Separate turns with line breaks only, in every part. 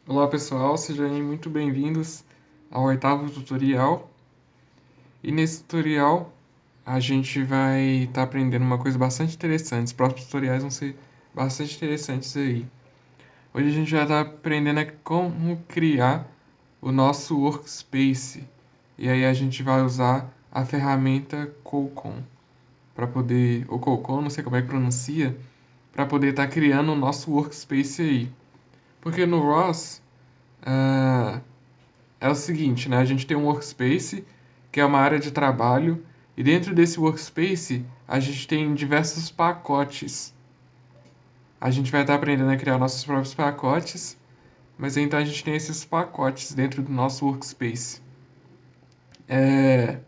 Olá pessoal, sejam muito bem-vindos ao oitavo tutorial. E nesse tutorial a gente vai estar aprendendo uma coisa bastante interessante. Os próximos tutoriais vão ser bastante interessantes aí. Hoje a gente vai estar aprendendo como criar o nosso workspace. E aí a gente vai usar a ferramenta Cocon para poder, ou Cocon, não sei como é que pronuncia, para poder estar criando o nosso workspace aí. Porque no ROS, ah, é o seguinte, né? A gente tem um workspace, que é uma área de trabalho, e dentro desse workspace a gente tem diversos pacotes. A gente vai estar aprendendo a criar nossos próprios pacotes, mas então a gente tem esses pacotes dentro do nosso workspace. É,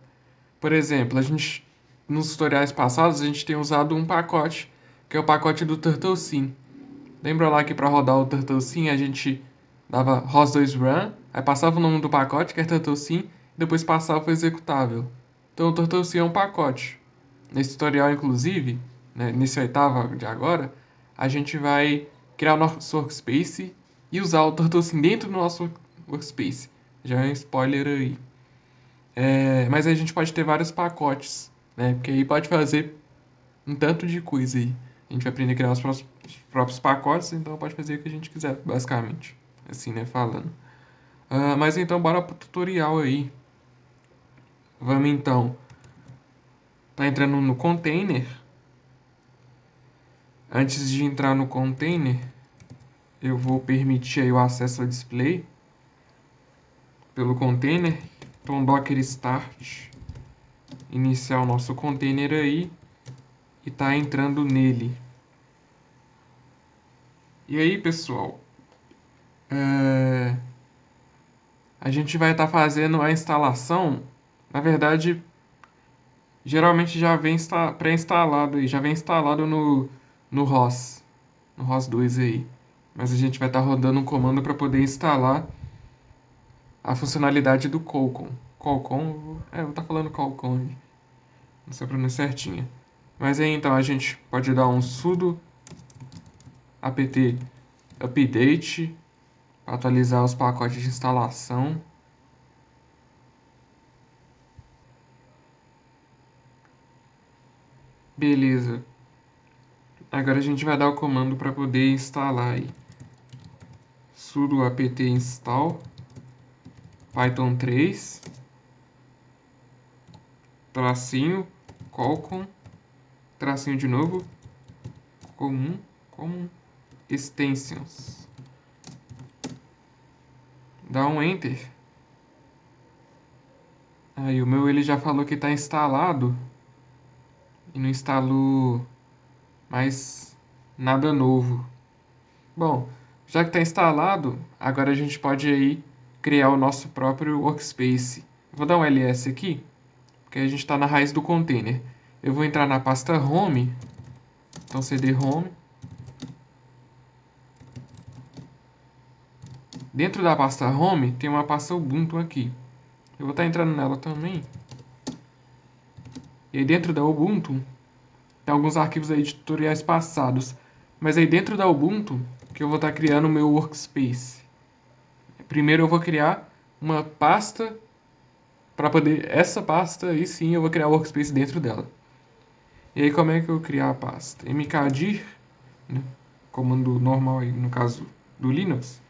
por exemplo, nos tutoriais passados a gente tem usado um pacote, que é o pacote do TurtleSim. Lembra lá que para rodar o TurtleSim a gente dava ROS2Run, aí passava o nome do pacote, que é TurtleSim, e depois passava o executável. Então o TurtleSim é um pacote. Nesse tutorial, inclusive, né, nesse oitavo de agora, a gente vai criar o nosso workspace e usar o TurtleSim dentro do nosso workspace. Já é um spoiler aí. Mas aí a gente pode ter vários pacotes, né? Porque aí pode fazer um tanto de coisa aí. A gente vai aprender a criar os próprios pacotes, então pode fazer o que a gente quiser, basicamente. Assim, né, falando. Mas então, bora pro tutorial aí. Vamos então. Tá entrando no container. Antes de entrar no container, eu vou permitir aí o acesso ao display pelo container. Então, docker start. Iniciar o nosso container aí. E tá entrando nele. E aí, pessoal, a gente vai estar fazendo a instalação. Na verdade, geralmente já vem pré-instalado aí, já vem instalado no ROS, no ROS 2 aí. Mas a gente vai estar rodando um comando para poder instalar a funcionalidade do Cocon. Cocon, eu vou estar falando Cocon, não sei a pronúncia certinha. Mas aí então a gente pode dar um sudo apt update para atualizar os pacotes de instalação. Beleza. Agora a gente vai dar o comando para poder instalar aí. Sudo apt install Python 3 tracinho Cocon tracinho de novo comum extensions. Dá um enter. Aí o meu ele já falou que está instalado e não instalou mais nada novo. Bom, já que está instalado, agora a gente pode aí criar o nosso próprio workspace. Vou dar um ls aqui, porque a gente está na raiz do container. Eu vou entrar na pasta home, então cd home. Dentro da pasta home tem uma pasta Ubuntu aqui. Eu vou estar entrando nela também. E aí dentro da Ubuntu tem alguns arquivos aí de tutoriais passados. Mas aí dentro da Ubuntu que eu vou estar criando o meu workspace. Primeiro eu vou criar uma pasta para poder... Essa pasta aí sim eu vou criar o workspace dentro dela. E aí como é que eu criar a pasta? mkdir, né? Comando normal aí no caso do Linux.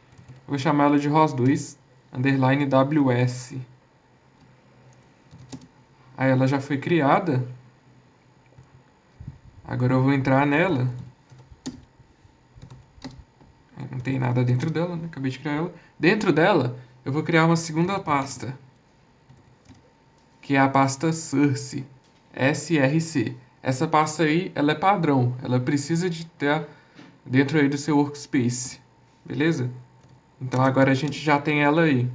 Eu vou chamar ela de ROS2 underline ws. Aí ela já foi criada. Agora eu vou entrar nela. Não tem nada dentro dela, né? Acabei de criar ela. Dentro dela, eu vou criar uma segunda pasta, que é a pasta source, src. Essa pasta aí, ela é padrão. Ela precisa de ter dentro aí do seu workspace. Beleza? Então agora a gente já tem ela aí.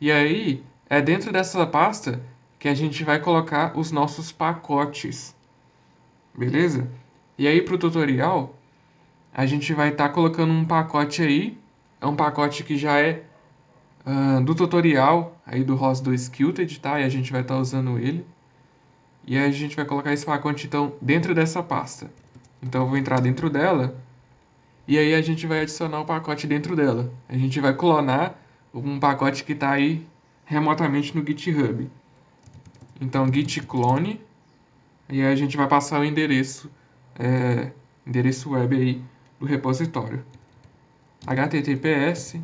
E aí, é dentro dessa pasta que a gente vai colocar os nossos pacotes. Beleza? E aí pro tutorial, a gente vai estar colocando um pacote aí. É um pacote que já é do tutorial aí do ROS2 Qt, tá? E a gente vai estar usando ele. E aí a gente vai colocar esse pacote então dentro dessa pasta. Então eu vou entrar dentro dela e aí a gente vai adicionar o pacote dentro dela. A gente vai clonar um pacote que está aí remotamente no GitHub. Então git clone, e aí a gente vai passar o endereço web aí do repositório. https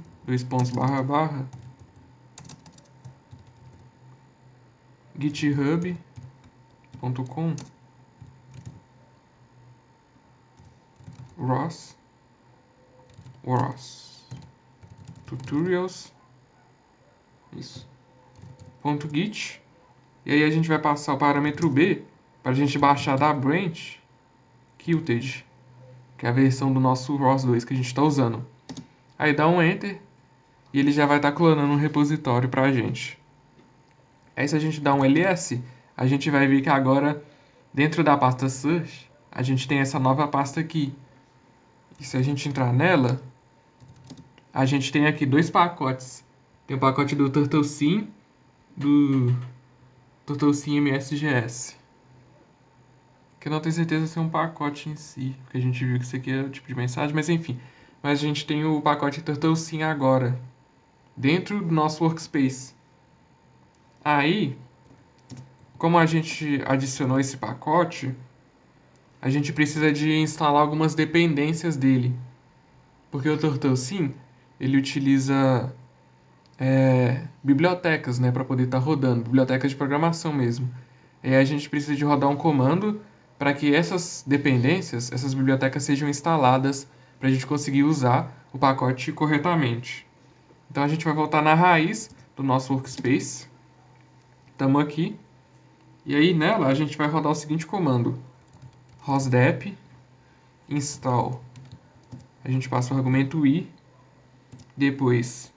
github.com ROS tutorials, isso, .git, e aí a gente vai passar o parâmetro B para a gente baixar da branch Qt, que é a versão do nosso ROS 2 que a gente está usando. Aí dá um Enter e ele já vai estar clonando um repositório para a gente. Aí se a gente dá um ls, a gente vai ver que agora dentro da pasta search a gente tem essa nova pasta aqui. E se a gente entrar nela, a gente tem aqui dois pacotes. Tem o pacote do TurtleSim, do TurtleSim MSGS. Que eu não tenho certeza se é um pacote em si, porque a gente viu que isso aqui é o tipo de mensagem, mas enfim. Mas a gente tem o pacote TurtleSim agora, dentro do nosso workspace. Aí, como a gente adicionou esse pacote, a gente precisa de instalar algumas dependências dele. Porque o TurtleSim, ele utiliza bibliotecas, né, para poder estar rodando, bibliotecas de programação mesmo. E aí a gente precisa de rodar um comando para que essas dependências, essas bibliotecas sejam instaladas para a gente conseguir usar o pacote corretamente. Então a gente vai voltar na raiz do nosso workspace. Estamos aqui. E aí nela a gente vai rodar o seguinte comando: rosdep install. A gente passa o argumento i, depois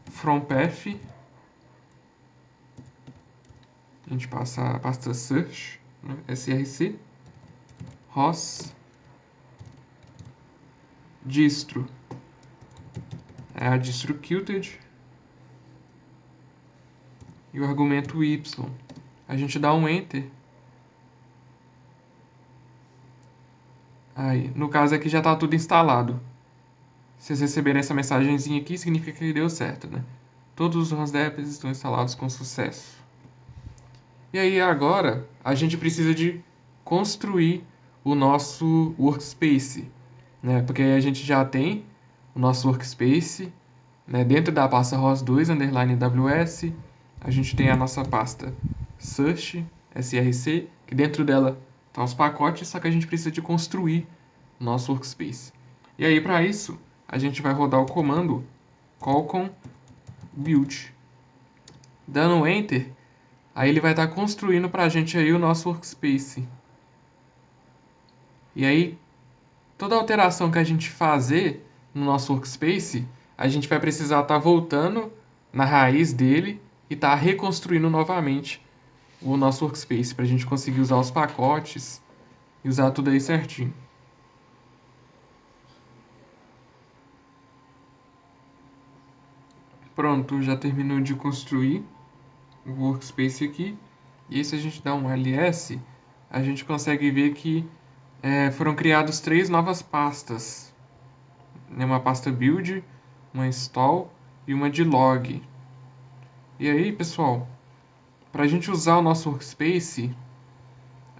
from path, a gente passa a pasta search, né, src, ros, distro, é a distro Qt, e o argumento y. A gente dá um enter. Aí, no caso aqui já está tudo instalado. Se vocês receberem essa mensagenzinha aqui, significa que deu certo, né? Todos os ROSDEPs estão instalados com sucesso. E aí agora a gente precisa de construir o nosso workspace, né? Porque aí a gente já tem o nosso workspace, né? Dentro da pasta ROS2 underline ws, a gente tem a nossa pasta search src, que dentro dela estão os pacotes, só que a gente precisa de construir o nosso workspace. E aí para isso a gente vai rodar o comando colcon build. Dando enter, aí ele vai estar construindo para a gente aí o nosso workspace. E aí, toda alteração que a gente fazer no nosso workspace, a gente vai precisar estar voltando na raiz dele e estar reconstruindo novamente o nosso workspace para a gente conseguir usar os pacotes e usar tudo aí certinho. Pronto, já terminou de construir o workspace aqui. E aí, se a gente dá um ls, a gente consegue ver que foram criados 3 novas pastas, né? Uma pasta build, uma install e uma de log. E aí, pessoal, para a gente usar o nosso workspace,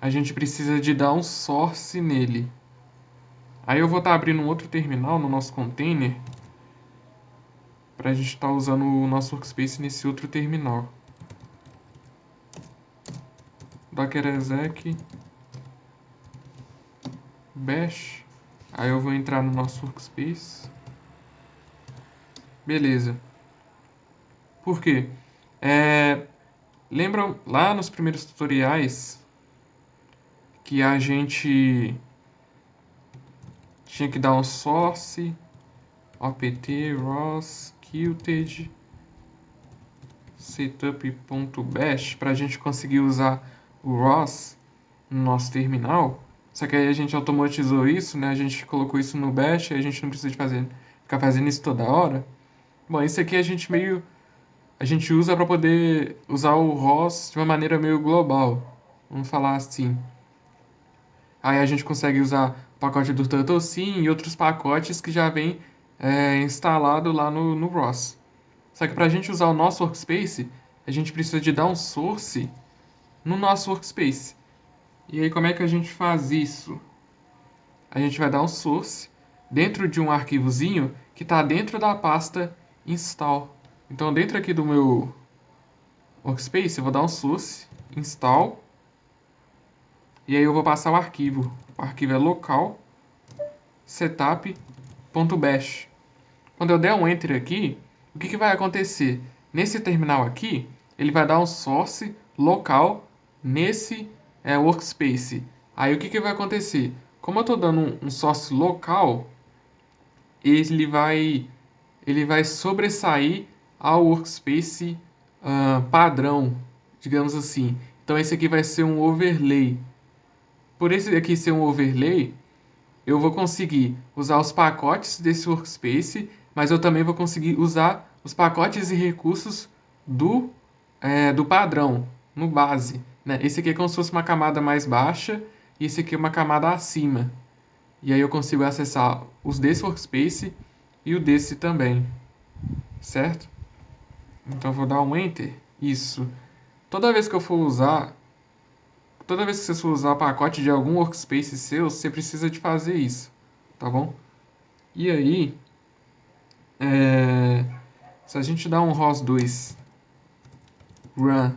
a gente precisa de dar um source nele. Aí eu vou estar abrindo um outro terminal no nosso container para a gente estar usando o nosso workspace nesse outro terminal. Docker exec bash. Aí eu vou entrar no nosso workspace. Beleza. Por quê? Lembram lá nos primeiros tutoriais que a gente tinha que dar um source opt ros qt setup.bash para a gente conseguir usar o ROS no nosso terminal. Só que aí a gente automatizou isso, né? A gente colocou isso no bash e a gente não precisa ficar fazendo isso toda hora. Bom, isso aqui a gente usa para poder usar o ROS de uma maneira meio global. Vamos falar assim. Aí a gente consegue usar o pacote do TurtleSim e outros pacotes que já vem instalado lá no ROS. Só que para a gente usar o nosso workspace, a gente precisa de dar um source no nosso workspace. E aí como é que a gente faz isso? A gente vai dar um source dentro de um arquivozinho que está dentro da pasta install. Então dentro aqui do meu workspace eu vou dar um source install e aí eu vou passar o arquivo. O arquivo é local setup.bash. Quando eu der um enter aqui, o que vai acontecer? Nesse terminal aqui, ele vai dar um source local nesse workspace. Aí o que vai acontecer? Como eu estou dando um source local, ele vai sobressair ao workspace padrão, digamos assim. Então esse aqui vai ser um overlay. Por esse aqui ser um overlay, eu vou conseguir usar os pacotes desse workspace, mas eu também vou conseguir usar os pacotes e recursos do padrão, no base. Né? Esse aqui é como se fosse uma camada mais baixa e esse aqui é uma camada acima. E aí eu consigo acessar os desse workspace e o desse também, certo? Então eu vou dar um Enter. Isso. Toda vez que eu for usar, toda vez que você for usar pacote de algum workspace seu, você precisa de fazer isso, tá bom? E aí, se a gente dá um ROS2 run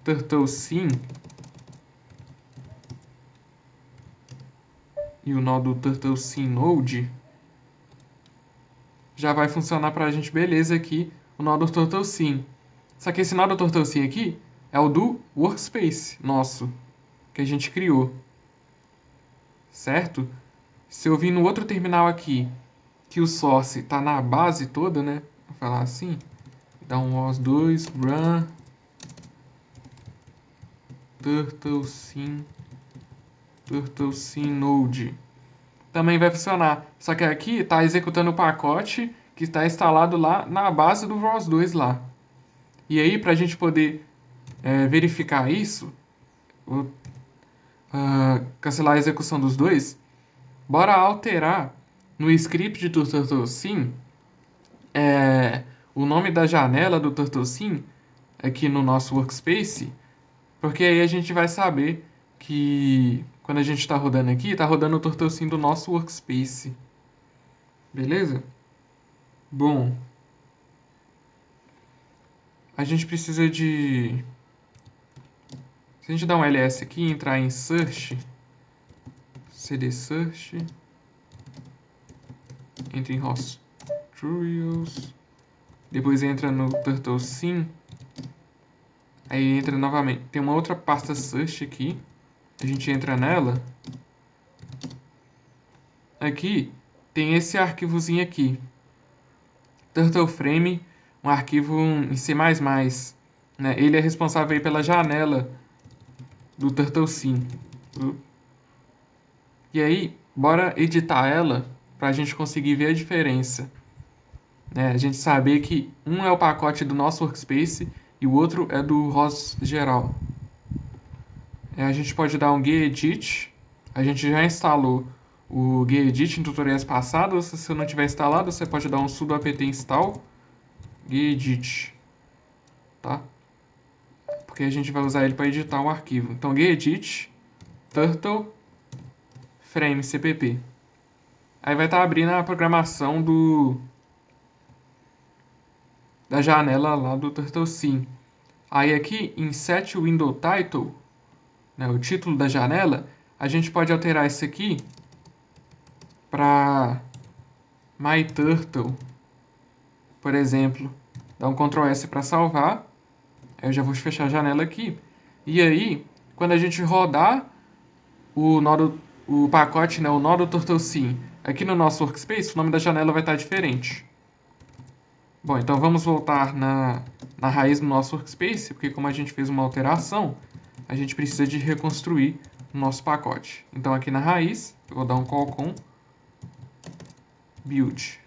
turtlesim e o nó do turtlesim node, já vai funcionar pra gente beleza aqui o nó do turtlesim. Só que esse nó do turtlesim aqui é o do workspace nosso, que a gente criou, certo? Se eu vir no outro terminal aqui, que o source está na base toda, né? Vou falar assim, dá um OS2 run turtlesim node. Também vai funcionar. Só que aqui está executando o pacote que está instalado lá na base do ROS2 lá. E aí, para a gente poder verificar isso, vou cancelar a execução dos dois, bora alterar no script do TurtleSim o nome da janela do TurtleSim aqui no nosso workspace, porque aí a gente vai saber que quando a gente está rodando aqui, está rodando o TurtleSim do nosso workspace. Beleza? Bom, a gente precisa de... Se a gente dar um ls aqui e entrar em search, cd search, entra em host tutorials, depois entra no TurtleSim, aí entra novamente. Tem uma outra pasta search aqui, a gente entra nela. Aqui tem esse arquivozinho aqui, TurtleFrame, um arquivo em C++, né? Ele é responsável aí pela janela do TurtleSim. E aí, bora editar ela para a gente conseguir ver a diferença. Né? A gente saber que um é o pacote do nosso workspace e o outro é do ROS geral. A gente pode dar um gedit. A gente já instalou o gedit em tutoriais passados. Se você não tiver instalado, você pode dar um sudo apt install gedit, tá? Porque a gente vai usar ele para editar o arquivo. Então gedit turtle frame cpp. Aí vai estar abrindo a programação da janela lá do TurtleSim. Aí aqui em set window title, né, o título da janela, a gente pode alterar isso aqui para myturtle, por exemplo. Dá um Ctrl S para salvar. Aí eu já vou fechar a janela aqui. E aí, quando a gente rodar o pacote, né, o nó do TurtleSim, aqui no nosso workspace, o nome da janela vai estar diferente. Bom, então vamos voltar na raiz do nosso workspace, porque como a gente fez uma alteração, a gente precisa de reconstruir o nosso pacote. Então aqui na raiz, eu vou dar um call com build.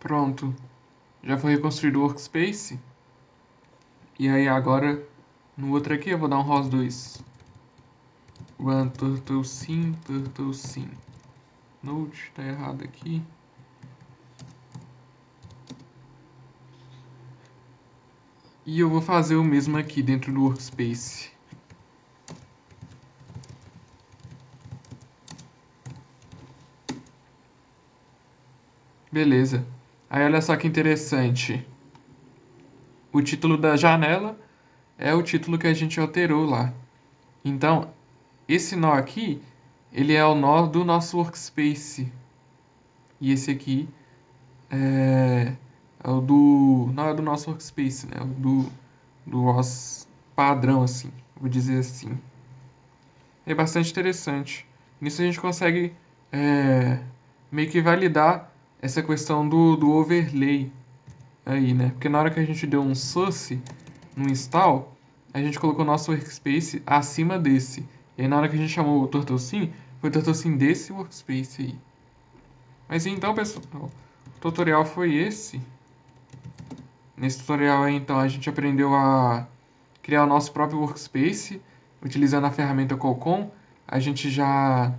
Pronto, já foi reconstruído o workspace. E aí agora, no outro aqui, eu vou dar um ROS2. Run turtle sim. Node, tá errado aqui. E eu vou fazer o mesmo aqui dentro do workspace. Beleza. Aí olha só que interessante. O título da janela é o título que a gente alterou lá. Então, esse nó aqui, ele é o nó do nosso workspace. E esse aqui é o do... não é do nosso workspace, né? É o do ROS padrão, assim. Vou dizer assim. É bastante interessante. Nisso a gente consegue meio que validar essa questão do overlay aí, né? Porque na hora que a gente deu um source no install, a gente colocou o nosso workspace acima desse. E aí na hora que a gente chamou o TurtleSim, foi o TurtleSim desse workspace aí. Mas então, pessoal, o tutorial foi esse. Nesse tutorial aí, então, a gente aprendeu a criar o nosso próprio workspace utilizando a ferramenta Cocon. A gente já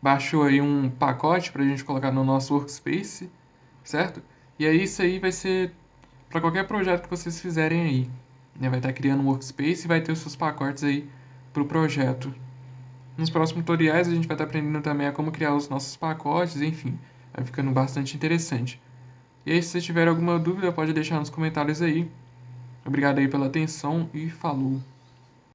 baixou aí um pacote para a gente colocar no nosso workspace, certo? E aí isso aí vai ser para qualquer projeto que vocês fizerem aí, né? Vai estar criando um workspace e vai ter os seus pacotes aí para o projeto. Nos próximos tutoriais a gente vai estar aprendendo também a como criar os nossos pacotes, enfim, vai ficando bastante interessante. E aí, se vocês tiverem alguma dúvida, pode deixar nos comentários aí. Obrigado aí pela atenção e falou!